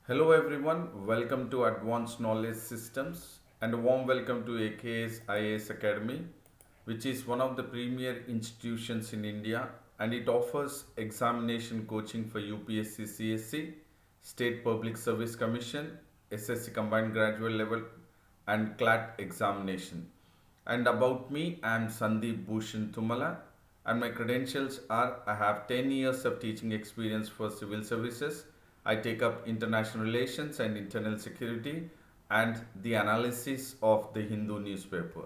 Hello everyone, welcome to Advanced Knowledge Systems and a warm welcome to AKS IAS Academy, which is one of the premier institutions in India, and it offers examination coaching for UPSC CSE, State Public Service Commission, SSC Combined Graduate Level and CLAT examination. And about me, I am Sandeep Bhushan and my credentials are I have 10 years of teaching experience for civil services. I take up international relations and internal security and the analysis of the Hindu newspaper.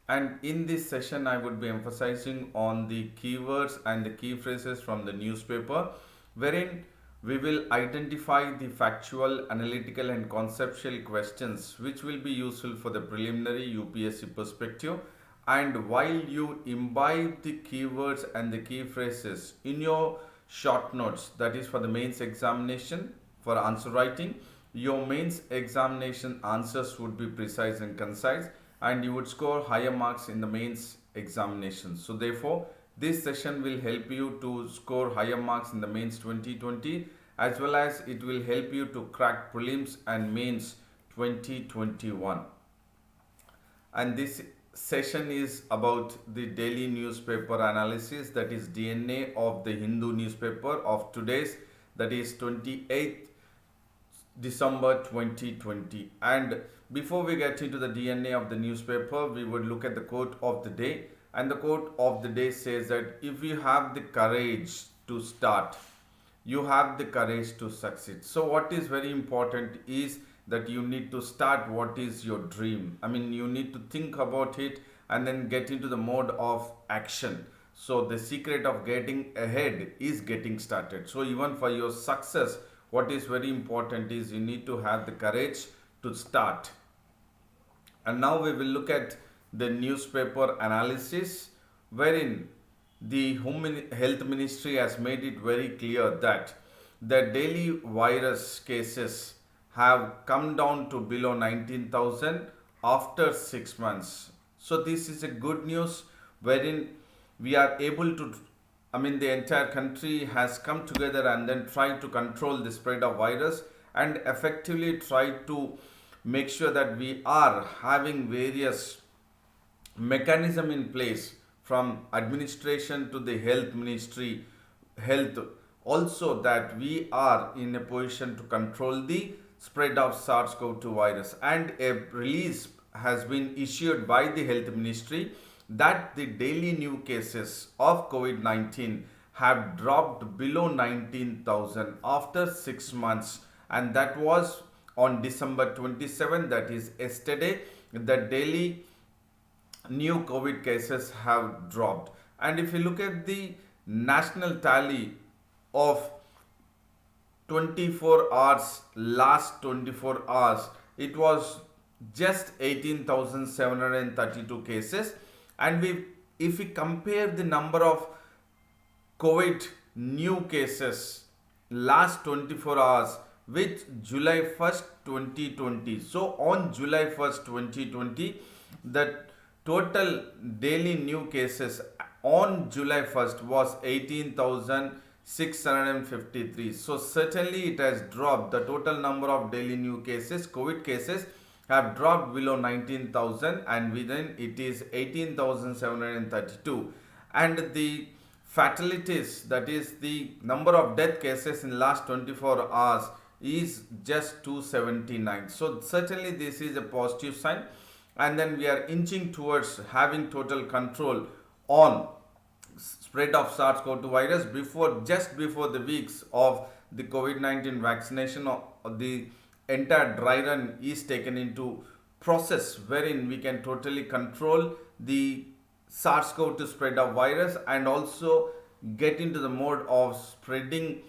And in this session, I would be emphasizing on the keywords and the key phrases from the newspaper, wherein we will identify the factual, analytical, and conceptual questions which will be useful for the preliminary UPSC perspective. And while you imbibe the keywords and the key phrases in your short notes, that is for the mains examination for answer writing, your mains examination answers would be precise and concise, and you would score higher marks in the mains examination. So therefore, this session will help you to score higher marks in the mains 2020, as well as it will help you to crack prelims and mains 2021. And this session is about the daily newspaper analysis, that is DNA of the Hindu newspaper of today's, that is 28th December 2020. And before we get into the DNA of the newspaper, we would look at the quote of the day. And the quote of the day says that if you have the courage to start, you have the courage to succeed. So what is very important is that you need to start what is your dream. I mean, you need to think about it and then get into the mode of action. So the secret of getting ahead is getting started. So even for your success, what is very important is you need to have the courage to start. And now we will look at the newspaper analysis, wherein the Health Ministry has made it very clear that the daily virus cases have come down to below 19,000 after 6 months. So this is a good news, wherein we are able to, the entire country has come together and then try to control the spread of virus and effectively try to make sure that we are having various mechanism in place from administration to the health ministry, health, also that we are in a position to control the spread of SARS-CoV-2 virus. And a release has been issued by the health ministry that the daily new cases of COVID-19 have dropped below 19,000 after 6 months, and that was on December 27, that is yesterday. The daily new COVID cases have dropped. And if you look at the national tally of 24 hours, last 24 hours, it was just 18,732 cases. And if we compare the number of COVID new cases last 24 hours with July 1st, 2020. So on July 1st, 2020, the total daily new cases on July 1st was 18,653. So certainly it has dropped. The total number of daily new cases, COVID cases, have dropped below 19,000, and within it is 18,732. And the fatalities, that is the number of death cases in last 24 hours, is just 279. So certainly this is a positive sign. And then we are inching towards having total control on spread of SARS-CoV-2 virus just before the weeks of the COVID-19 vaccination. Or the entire dry run is taken into process, wherein we can totally control the SARS-CoV-2 spread of virus and also get into the mode of spreading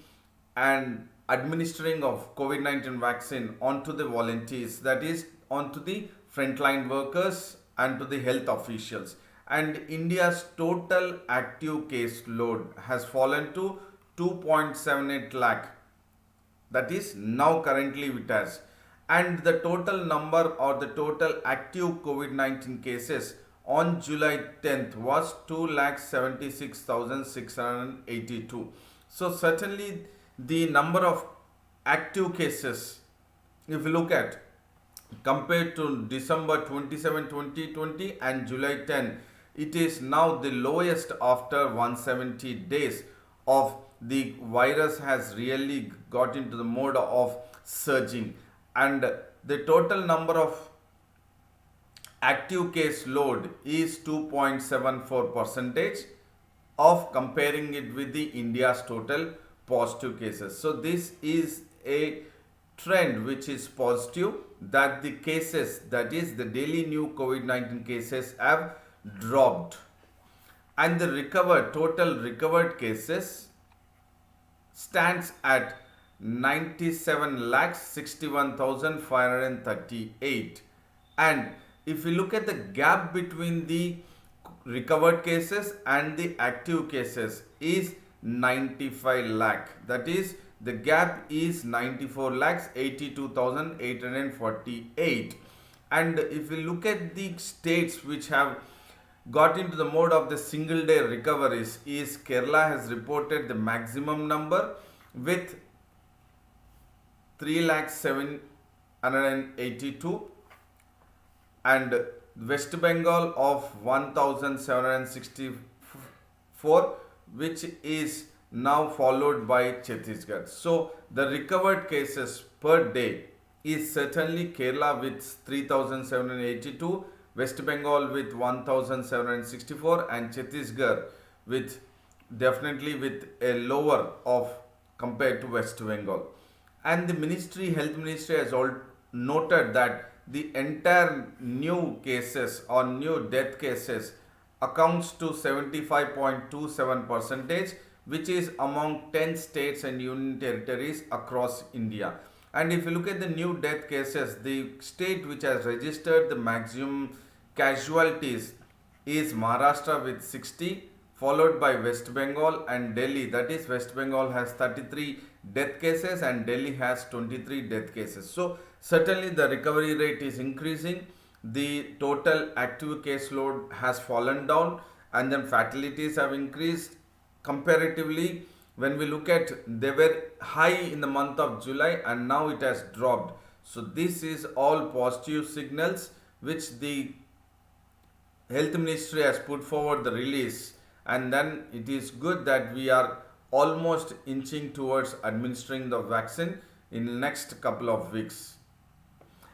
and administering of COVID-19 vaccine onto the volunteers, that is onto the frontline workers and to the health officials. And India's total active case load has fallen to 2.78 lakh. That is now currently it has. And the total number or the total active COVID-19 cases on July 10th was 2,76,682. So certainly the number of active cases, if you look at compared to December 27, 2020 and July 10, it is now the lowest after 170 days of the virus has really got into the mode of surging, and the total number of active case load is 2.74 percentage of comparing it with the India's total positive cases. So this is a trend which is positive, that the cases, that is the daily new COVID-19 cases, have dropped, and the total recovered cases stands at 97,61,538. And if we look at the gap between the recovered cases and the active cases is 95 lakh, that is the gap is 94 lakhs 82,848. And if we look at the states which have got into the mode of the single day recoveries, is Kerala has reported the maximum number with 3 lakhs 782, and West Bengal of 1764, which is now followed by Chhattisgarh. So the recovered cases per day is certainly Kerala with 3782, West Bengal with 1764, and Chhattisgarh with definitely with a lower of compared to West Bengal. And the health ministry has all noted that the entire new cases or new death cases accounts to 75.27 percentage, which is among 10 states and union territories across India. And if you look at the new death cases, the state which has registered the maximum casualties is Maharashtra with 60, followed by West Bengal and Delhi. That is, West Bengal has 33 death cases and Delhi has 23 death cases. So certainly the recovery rate is increasing, the total active case load has fallen down, and then fatalities have increased comparatively. When we look at, they were high in the month of July and now it has dropped. So this is all positive signals which the health ministry has put forward the release, and then it is good that we are almost inching towards administering the vaccine in the next couple of weeks.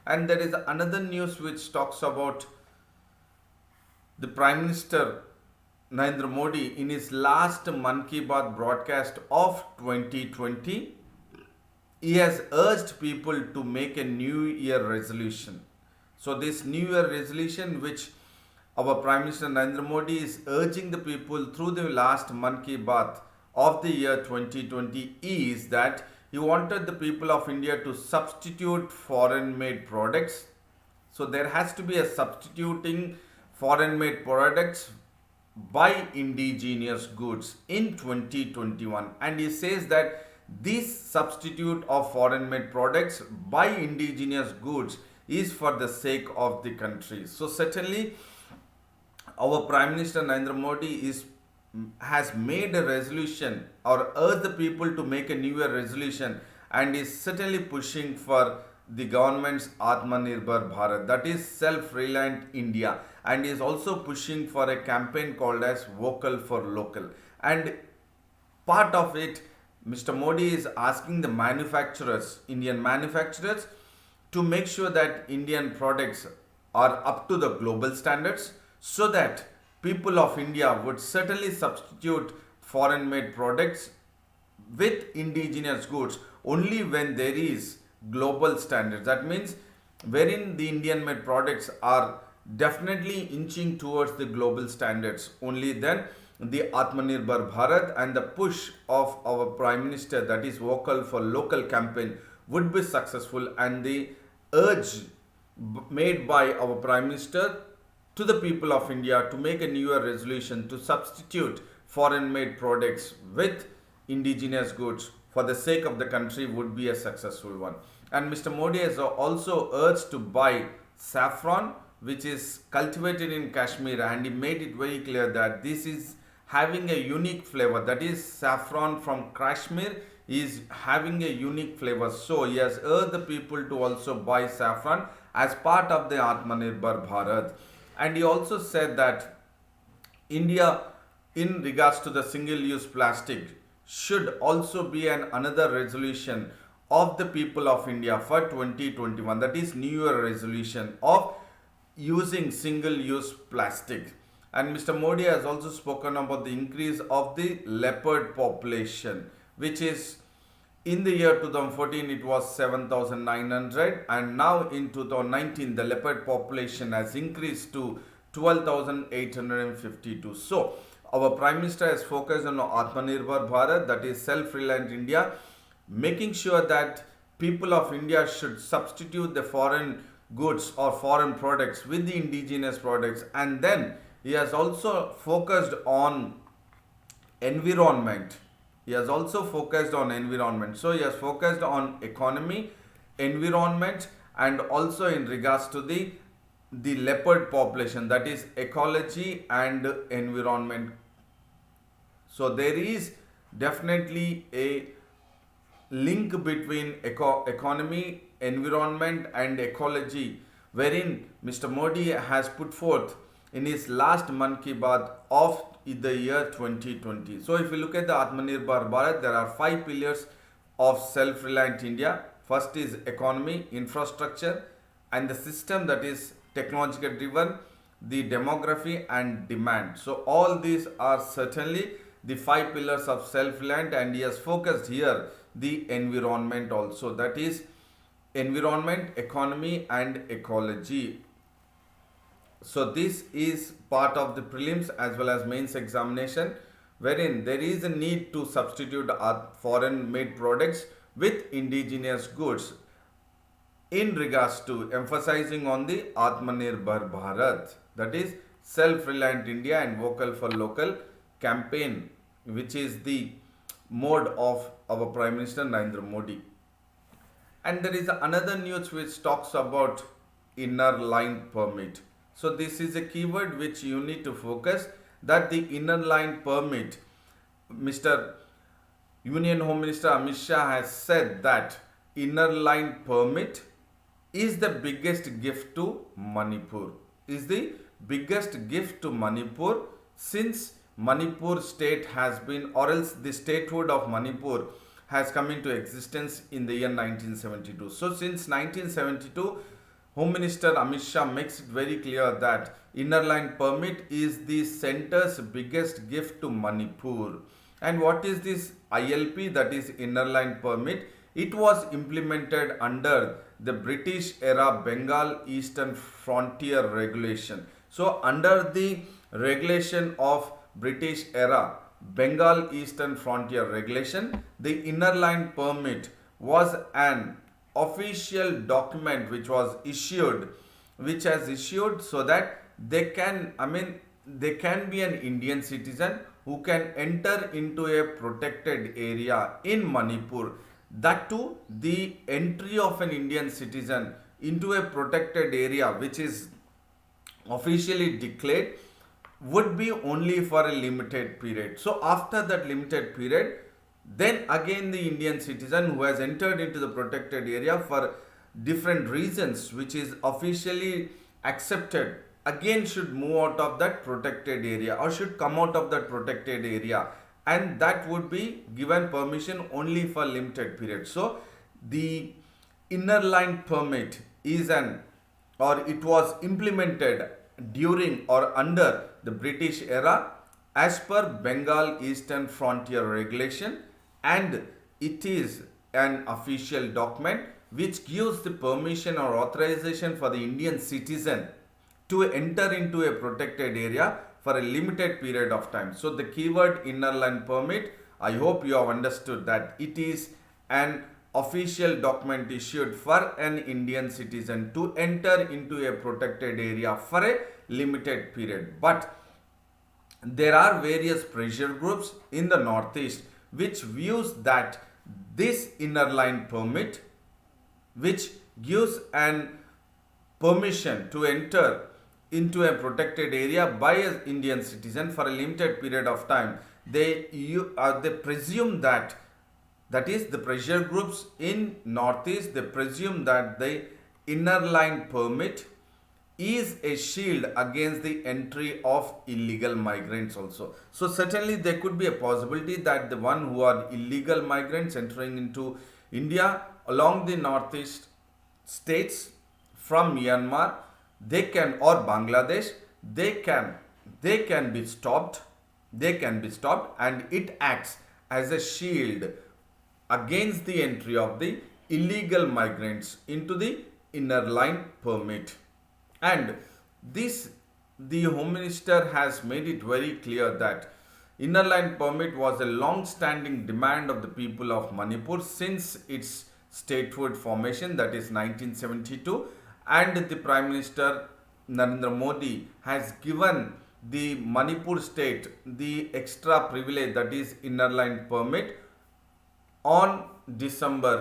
And there is another news which talks about the Prime Minister Narendra Modi in his last Mann Ki Baat broadcast of 2020. He has urged people to make a New Year resolution. So this New Year resolution which our Prime Minister Narendra Modi is urging the people through the last Mann Ki Baat of the year 2020 is that he wanted the people of India to substitute foreign made products. So there has to be a substituting foreign made products by indigenous goods in 2021. And he says that this substitute of foreign made products by indigenous goods is for the sake of the country. So certainly our Prime Minister Narendra Modi has made a resolution or urged the people to make a New Year resolution, and is certainly pushing for the government's Atmanirbhar Bharat, that is self-reliant India, and is also pushing for a campaign called as Vocal for Local. And part of it, Mr. Modi is asking the manufacturers, Indian manufacturers, to make sure that Indian products are up to the global standards, so that people of India would certainly substitute foreign made products with indigenous goods only when there is global standards. That means wherein the Indian made products are definitely inching towards the global standards, only then the Atmanirbhar Bharat and the push of our Prime Minister, that is Vocal for Local campaign, would be successful. And the urge made by our Prime Minister to the people of India to make a New Year resolution to substitute foreign made products with indigenous goods for the sake of the country would be a successful one. And Mr. Modi has also urged to buy saffron, which is cultivated in Kashmir, and he made it very clear that this is having a unique flavor. That is, saffron from Kashmir is having a unique flavor. So he has urged the people to also buy saffron as part of the Atmanirbhar Bharat. And he also said that India, in regards to the single-use plastic, should also be another resolution of the people of India for 2021. That is New Year resolution of using single-use plastic. And Mr. Modi has also spoken about the increase of the leopard population, which is in the year 2014 it was 7,900, and now in 2019 the leopard population has increased to 12,852. So our Prime Minister has focused on Atmanirbhar Bharat, that is self-reliant India, making sure that people of India should substitute the foreign goods or foreign products with the indigenous products. And then he has also focused on environment. He has also focused on environment. So he has focused on economy, environment, and also in regards to the leopard population, that is ecology and environment. So there is definitely a link between economy, environment, and ecology, wherein Mr. Modi has put forth in his last Mann Ki Baat of the year 2020. So if you look at the Atmanirbhar Bharat, there are 5 pillars of self-reliant India. First is economy, infrastructure, and the system, that is technological driven, the demography and demand. So all these are certainly the 5 pillars of self-reliant, and he has focused here the environment also, that is environment, economy, and ecology. So this is part of the prelims as well as mains examination, wherein there is a need to substitute foreign made products with indigenous goods in regards to emphasizing on the Atmanirbhar Bharat, that is self-reliant India and vocal for local campaign, which is the mode of our Prime Minister Narendra Modi. And there is another news which talks about inner line permit. So this is a keyword which you need to focus, that the inner line permit, Mr. Union Home Minister Amit Shah has said that inner line permit is the biggest gift to Manipur. Is the biggest gift to Manipur since Manipur state has been, or else the statehood of Manipur has come into existence in the year 1972. So since 1972, Home Minister Amit Shah makes it very clear that inner line permit is the centre's biggest gift to Manipur. And what is this ILP, that is inner line permit? It was implemented under the British era Bengal Eastern Frontier Regulation. So under the regulation of British era Bengal Eastern Frontier Regulation, the inner line permit was an official document which was issued, which has issued so that they can, they can be an Indian citizen who can enter into a protected area in Manipur. That too, the entry of an Indian citizen into a protected area which is officially declared would be only for a limited period. So after that limited period, then again the Indian citizen who has entered into the protected area for different reasons which is officially accepted, again should move out of that protected area or should come out of that protected area, and that would be given permission only for limited period. So the inner line permit is it was implemented during or under the British era as per Bengal Eastern Frontier Regulation, and it is an official document which gives the permission or authorization for the Indian citizen to enter into a protected area for a limited period of time. So the keyword inner line permit, I hope you have understood that it is an official document issued for an Indian citizen to enter into a protected area for a limited period. But there are various pressure groups in the Northeast which views that this inner line permit, which gives an permission to enter into a protected area by an Indian citizen for a limited period of time, they presume that That is, the pressure groups in Northeast, they presume that the inner line permit is a shield against the entry of illegal migrants also. So certainly there could be a possibility that the one who are illegal migrants entering into India along the Northeast states from Myanmar, they can, or Bangladesh, they can be stopped. They can be stopped, and it acts as a shield against the entry of the illegal migrants into the inner line permit. And this, the Home Minister has made it very clear that inner line permit was a long standing demand of the people of Manipur since its statehood formation, that is 1972, and the Prime Minister Narendra Modi has given the Manipur state the extra privilege, that is inner line permit, on December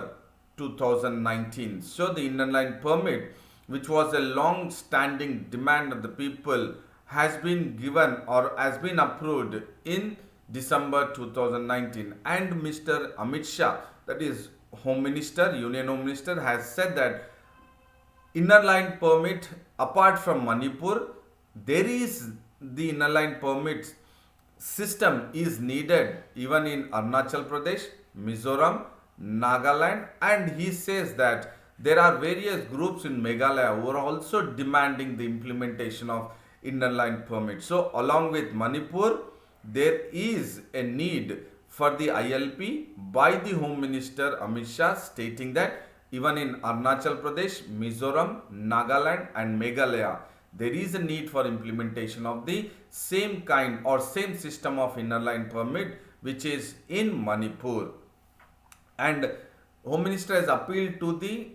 2019. So the inner line permit, which was a long standing demand of the people, has been given or has been approved in December 2019. And Mr. Amit Shah, that is Home Minister, Union Home Minister, has said that inner line permit apart from Manipur, there is the inner line permit system is needed even in Arunachal Pradesh, Mizoram, Nagaland, and he says that there are various groups in Meghalaya who are also demanding the implementation of inner line permit. So along with Manipur, there is a need for the ILP by the Home Minister Amit Shah, stating that even in Arunachal Pradesh, Mizoram, Nagaland and Meghalaya, there is a need for implementation of the same kind or same system of inner line permit which is in Manipur. And Home Minister has appealed to the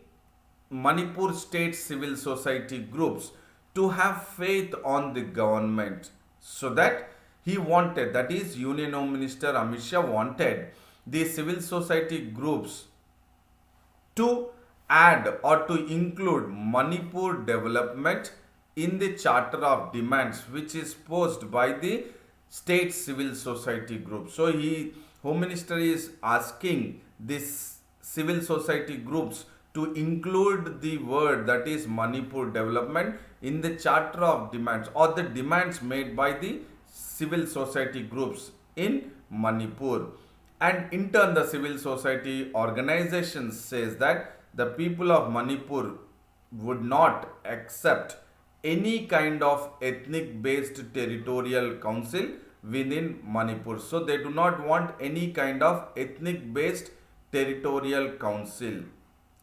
Manipur state civil society groups to have faith on the government, so that he wanted, that is Union Home Minister Amit Shah wanted the civil society groups to add or to include Manipur development in the charter of demands which is posed by the state civil society group. So Home Minister is asking this civil society groups to include the word, that is Manipur development, in the charter of demands or the demands made by the civil society groups in Manipur. And in turn, the civil society organization says that the people of Manipur would not accept any kind of ethnic based territorial council within Manipur. So they do not want any kind of ethnic based territorial council.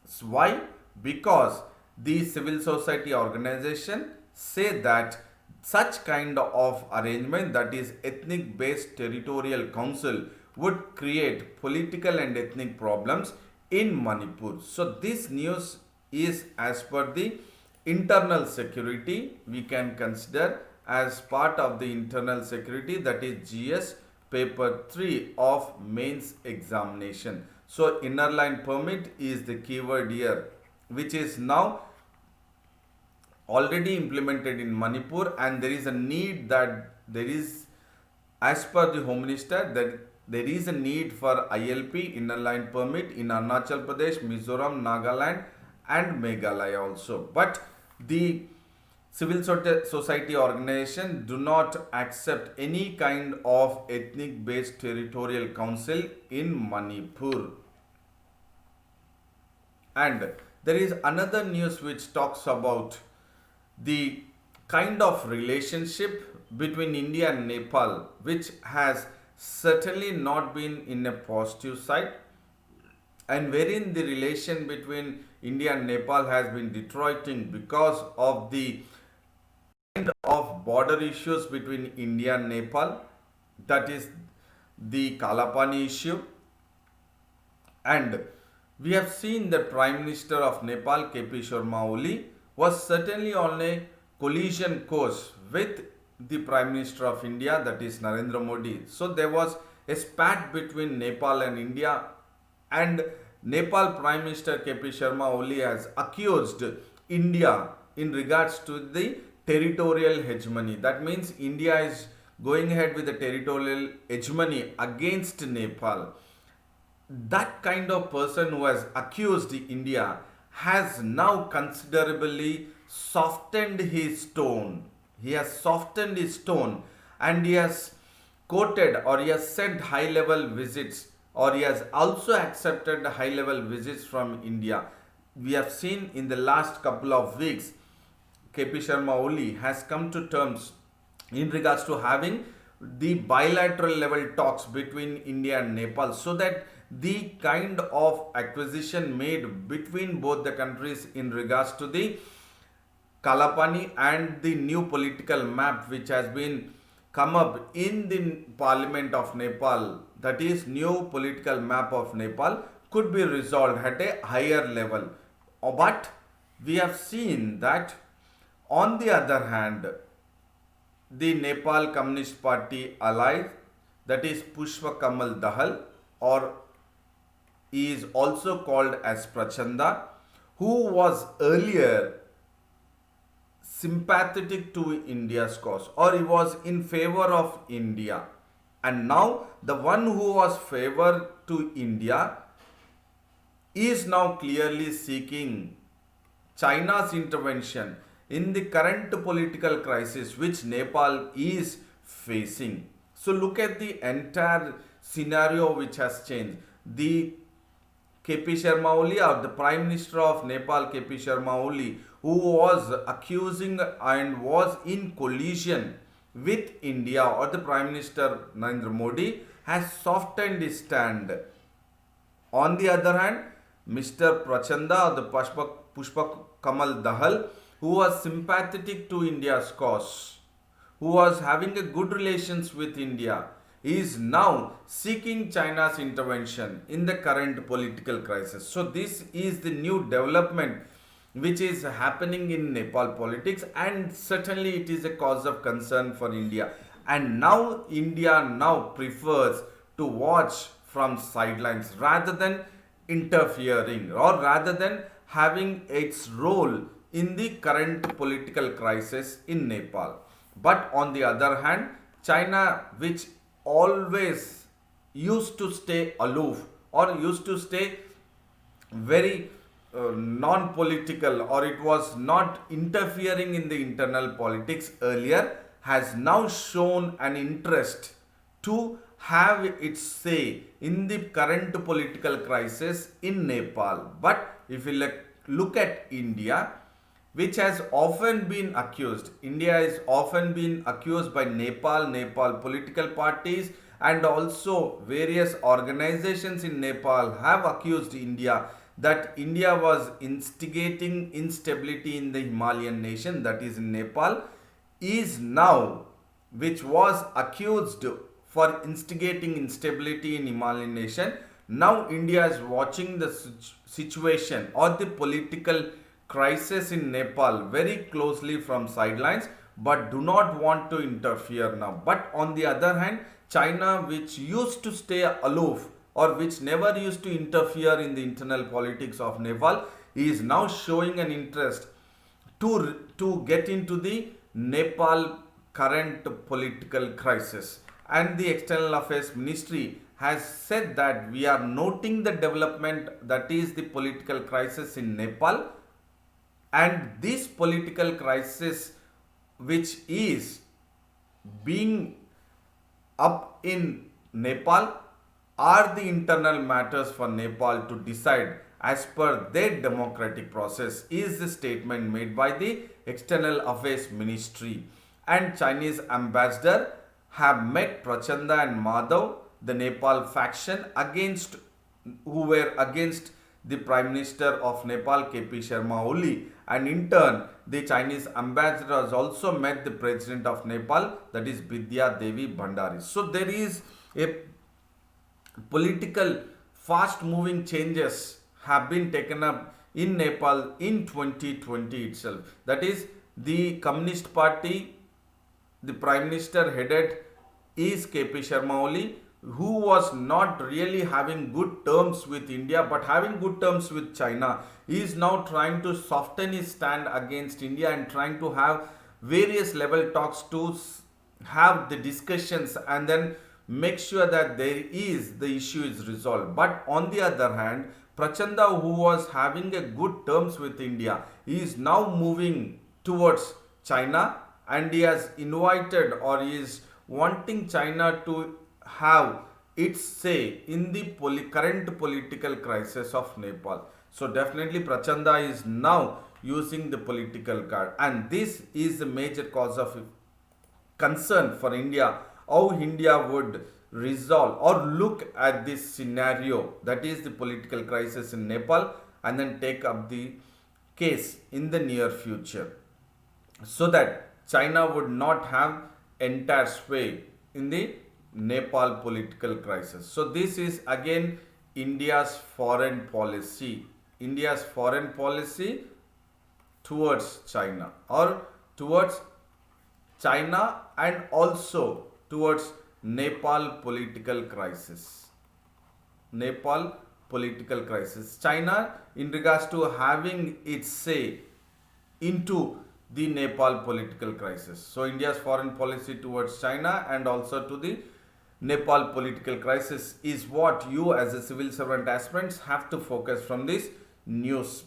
So why? Because the civil society organization say that such kind of arrangement, that is ethnic based territorial council, would create political and ethnic problems in Manipur. So this news is as per the internal security, we can consider as part of the internal security, that is GS paper 3 of mains examination. So inner line permit is the keyword here, which is now already implemented in Manipur, and there is a need that there is, as per the Home Minister, that there is a need for ILP inner line permit in Arunachal Pradesh, Mizoram, Nagaland and Meghalaya also. But the civil society organization do not accept any kind of ethnic based territorial council in Manipur. And there is another news which talks about the kind of relationship between India and Nepal, which has certainly not been in a positive side, and wherein the relation between India and Nepal has been deteriorating because of the kind of border issues between India and Nepal, that is the Kalapani issue. And we have seen that Prime Minister of Nepal, KP Sharma Oli, was certainly on a collision course with the Prime Minister of India, that is Narendra Modi. So there was a spat between Nepal and India, and Nepal Prime Minister KP Sharma Oli has accused India in regards to the territorial hegemony. That means India is going ahead with the territorial hegemony against Nepal. that kind of person who has accused India has now considerably softened his tone. He has softened his tone, and he has quoted or he has sent high level visits, or he has also accepted high level visits from India. We have seen in the last couple of weeks, KP Sharma Oli has come to terms in regards to having the bilateral level talks between India and Nepal, so that the kind of acquisition made between both the countries in regards to the Kalapani and the new political map which has been come up in the Parliament of Nepal, that is new political map of Nepal, could be resolved at a higher level. But we have seen that on the other hand, the Nepal Communist Party ally, that is Pushpa Kamal Dahal, or is also called as Prachanda, who was earlier sympathetic to India's cause, or he was in favor of India, and now the one who was favor to India is now clearly seeking China's intervention in the current political crisis which Nepal is facing. So look at the entire scenario which has changed. The KP Sharma Oli, or the Prime Minister of Nepal, KP Sharma Oli, who was accusing and was in collision with India, or the Prime Minister Narendra Modi, has softened his stand. On the other hand, Mr. Prachanda, or the Pushpa Kamal Dahal, who was sympathetic to India's cause, who was having a good relations with India, is now seeking China's intervention in the current political crisis. So this is the new development which is happening in Nepal politics, and certainly it is a cause of concern for India. And now India now prefers to watch from sidelines rather than interfering, or rather than having its role in the current political crisis in Nepal. But on the other hand, China, which always used to stay aloof, or used to stay very non-political, or it was not interfering in the internal politics earlier, has now shown an interest to have its say in the current political crisis in Nepal. But if you look at India, which has often been accused, India is often been accused by Nepal political parties, and also various organizations in Nepal have accused India that India was instigating instability in the Himalayan nation, that is in Nepal, is now, which was accused for instigating instability in Himalayan nation. Now India is watching the situation or the political crisis in Nepal very closely from sidelines, but do not want to interfere now. But on the other hand, China, which used to stay aloof, or which never used to interfere in the internal politics of Nepal, is now showing an interest to get into the Nepal current political crisis. And the External Affairs Ministry has said that we are noting the development, that is the political crisis in Nepal, and this political crisis which is being up in Nepal are the internal matters for Nepal to decide as per their democratic process, is the statement made by the External Affairs Ministry. And Chinese ambassador have met Prachanda and Madhav, the Nepal faction against, who were against the Prime Minister of Nepal, KP Sharma Oli, and in turn the Chinese ambassador has also met the President of Nepal, that is Bidya Devi Bhandari. So there is a political fast moving changes have been taken up in Nepal in 2020 itself. That is, the Communist Party, the Prime Minister headed is KP Sharma Oli, who was not really having good terms with India but having good terms with China, is now trying to soften his stand against India and trying to have various level talks to have the discussions and then make sure that the issue is resolved. But on the other hand, Prachanda, who was having a good terms with India, he is now moving towards China, and he has invited, or he is wanting China to have its say in the current political crisis of Nepal. So definitely Prachanda is now using the political card, and this is the major cause of concern for India, how India would resolve or look at this scenario, that is the political crisis in Nepal, and then take up the case in the near future, so that China would not have entire sway in the Nepal political crisis. So this is again India's foreign policy. India's foreign policy towards China, or towards China, and also towards Nepal political crisis. Nepal political crisis. China, in regards to having its say into the Nepal political crisis. So India's foreign policy towards China and also to the Nepal political crisis is what you as a civil servant aspirants have to focus from this news.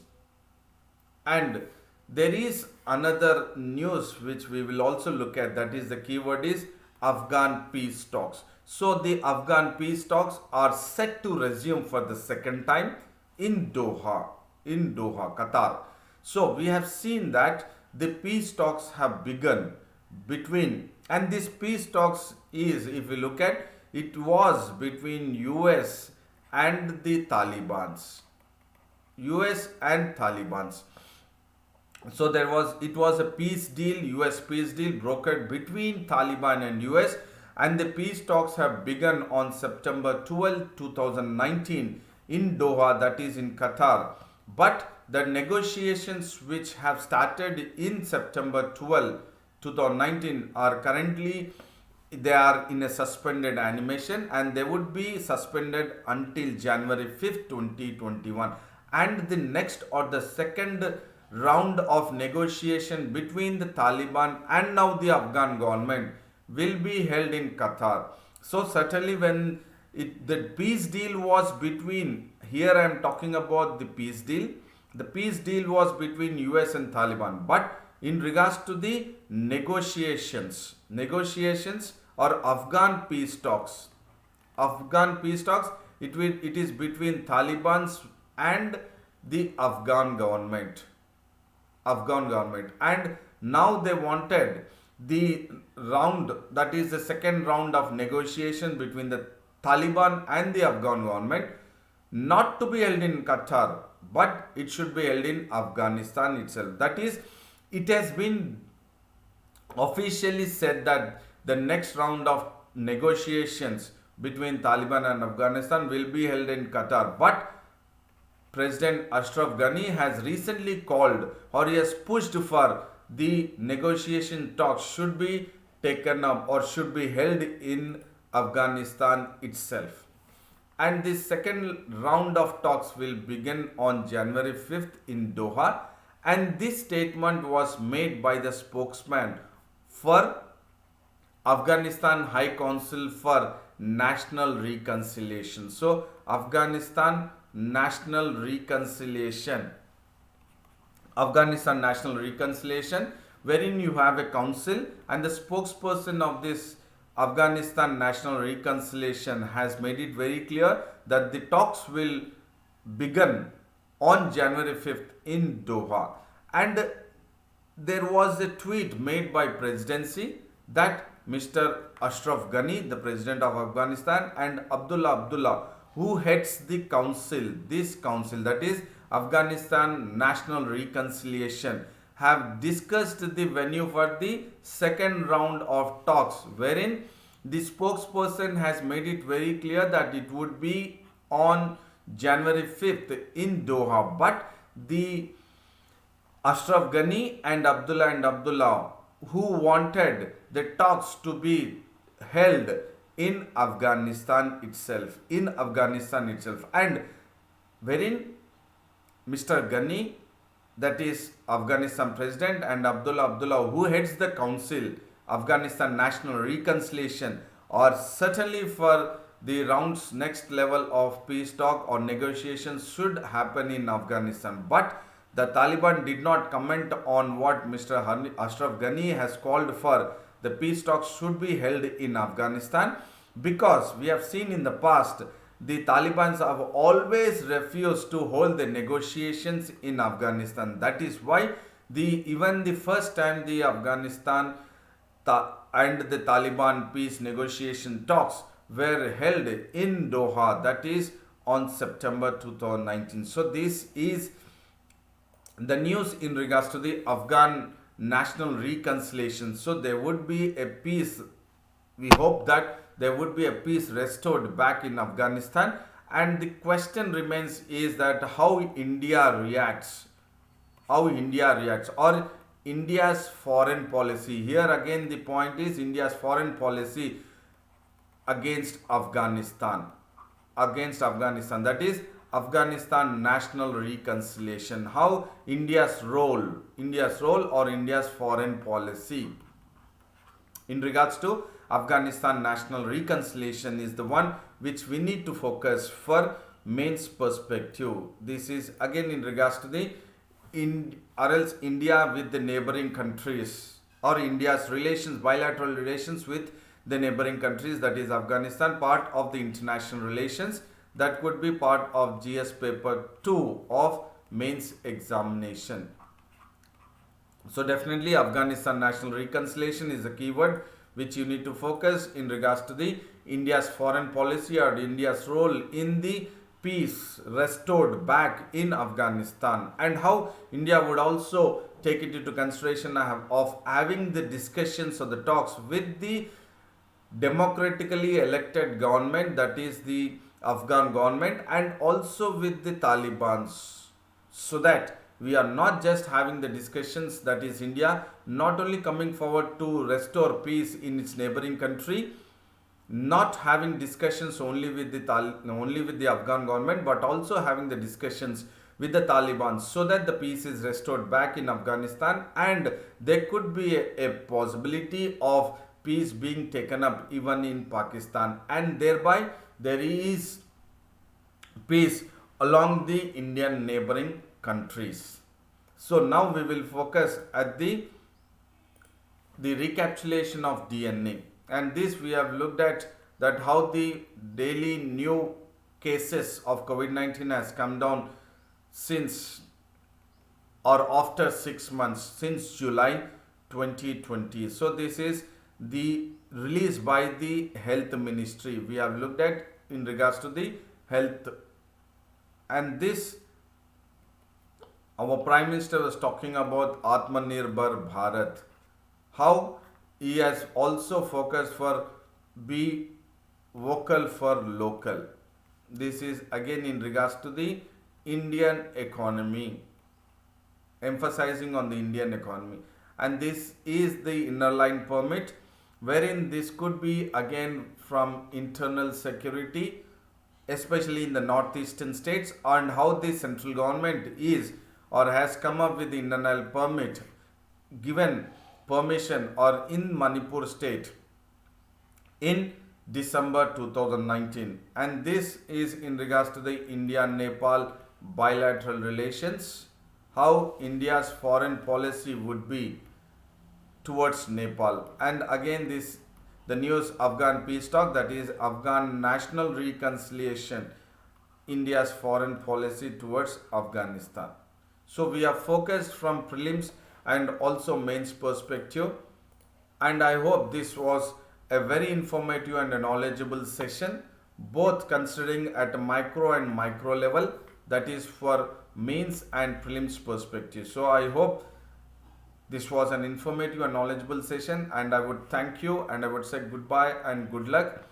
And there is another news which we will also look at, that is the keyword is Afghan peace talks. So the Afghan peace talks are set to resume for the second time in Doha, Qatar. So we have seen that the peace talks have begun between, and this peace talks is, if we look at, it was between US and the Talibans. US and Talibans. So it was a peace deal, US peace deal brokered between Taliban and US, and the peace talks have begun on September 12, 2019 in Doha, that is in Qatar. But the negotiations which have started in September 12, 2019 are currently, they are in a suspended animation, and they would be suspended until January 5th, 2021. And the next, or the second round of negotiation between the Taliban and now the Afghan government will be held in Qatar. So certainly when the peace deal was between, here I am talking about the peace deal was between US and Taliban. But in regards to the negotiations or Afghan peace talks, it is between Taliban's and the Afghan government. And now they wanted the round, that is the second round of negotiation between the Taliban and the Afghan government, not to be held in Qatar, but it should be held in Afghanistan itself. That is, it has been officially said that the next round of negotiations between Taliban and Afghanistan will be held in Qatar. But President Ashraf Ghani has recently called, or he has pushed for the negotiation talks should be taken up or should be held in Afghanistan itself. And the second round of talks will begin on January 5th in Doha. And this statement was made by the spokesman for Afghanistan High Council for National Reconciliation. So Afghanistan National Reconciliation, wherein you have a council, and the spokesperson of this Afghanistan National Reconciliation has made it very clear that the talks will begin on January 5th in Doha. And there was a tweet made by presidency that Mr. Ashraf Ghani, the president of Afghanistan, and Abdullah, who heads the council, that is Afghanistan National Reconciliation, have discussed the venue for the second round of talks, wherein the spokesperson has made it very clear that it would be on January 5th in Doha. But the Ashraf Ghani and Abdullah, who wanted the talks to be held in Afghanistan itself, and wherein Mr. Ghani, that is Afghanistan president, and Abdullah, who heads the council, Afghanistan National Reconciliation, or certainly for the rounds next level of peace talk or negotiations should happen in Afghanistan. But the Taliban did not comment on what Mr. Ashraf Ghani has called for. The peace talks should be held in Afghanistan, because we have seen in the past the Taliban have always refused to hold the negotiations in Afghanistan. That is why even the first time the Afghanistan and the Taliban peace negotiation talks were held in Doha, that is on September 2019. So this is the news in regards to the Afghan national reconciliation. So there would be a peace. We hope that there would be a peace restored back in Afghanistan. And the question remains is that how India reacts, or India's foreign policy. Here again the point is India's foreign policy against Afghanistan. That is Afghanistan national reconciliation. How India's role or India's foreign policy in regards to Afghanistan national reconciliation is the one which we need to focus for mains perspective. This is again in regards to the or else India with the neighboring countries, or India's relations, bilateral relations with the neighboring countries, that is Afghanistan, part of the international relations. That could be part of GS paper 2 of mains examination. So definitely Afghanistan national reconciliation is a keyword which you need to focus in regards to the India's foreign policy or India's role in the peace restored back in Afghanistan, and how India would also take it into consideration of having the discussions or the talks with the democratically elected government, that is the Afghan government, and also with the Taliban, so that we are not just having the discussions, that is India not only coming forward to restore peace in its neighboring country, not having discussions only with the Afghan government, but also having the discussions with the Taliban, so that the peace is restored back in Afghanistan, and there could be a possibility of peace being taken up even in Pakistan, and thereby there is peace along the Indian neighboring countries. So now we will focus at the recapitulation of DNA. And this we have looked at that how the daily new cases of COVID-19 has come down since or after 6 months, since July 2020. So this is the release by the health ministry. We have looked at in regards to the health, and this our Prime Minister was talking about Atmanirbhar Bharat, how he has also focused for be vocal for local. This is again in regards to the Indian economy, emphasizing on the Indian economy, and this is the inner line permit, wherein this could be again from internal security, especially in the northeastern states, and how the central government is or has come up with the internal permit, given permission or in Manipur state in December 2019, and this is in regards to the India-Nepal bilateral relations, how India's foreign policy would be towards Nepal. And again this the news Afghan peace talk, that is Afghan national reconciliation, India's foreign policy towards Afghanistan. So we are focused from prelims and also mains perspective, and I hope this was a very informative and a knowledgeable session, both considering at a micro and micro level, that is for mains and prelims perspective. So I hope this was an informative and knowledgeable session, and I would thank you and I would say goodbye and good luck.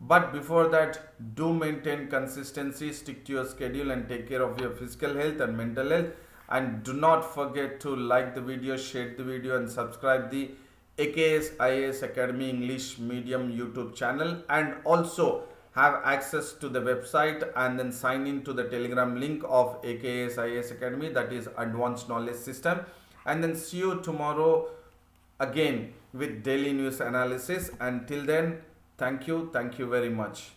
But before that, do maintain consistency, stick to your schedule and take care of your physical health and mental health. And do not forget to like the video, share the video and subscribe the AKS IAS Academy English Medium YouTube channel, and also have access to the website and then sign in to the Telegram link of AKS IAS Academy, that is Advanced Knowledge System. And then see you tomorrow again with daily news analysis. Until then, Thank you very much.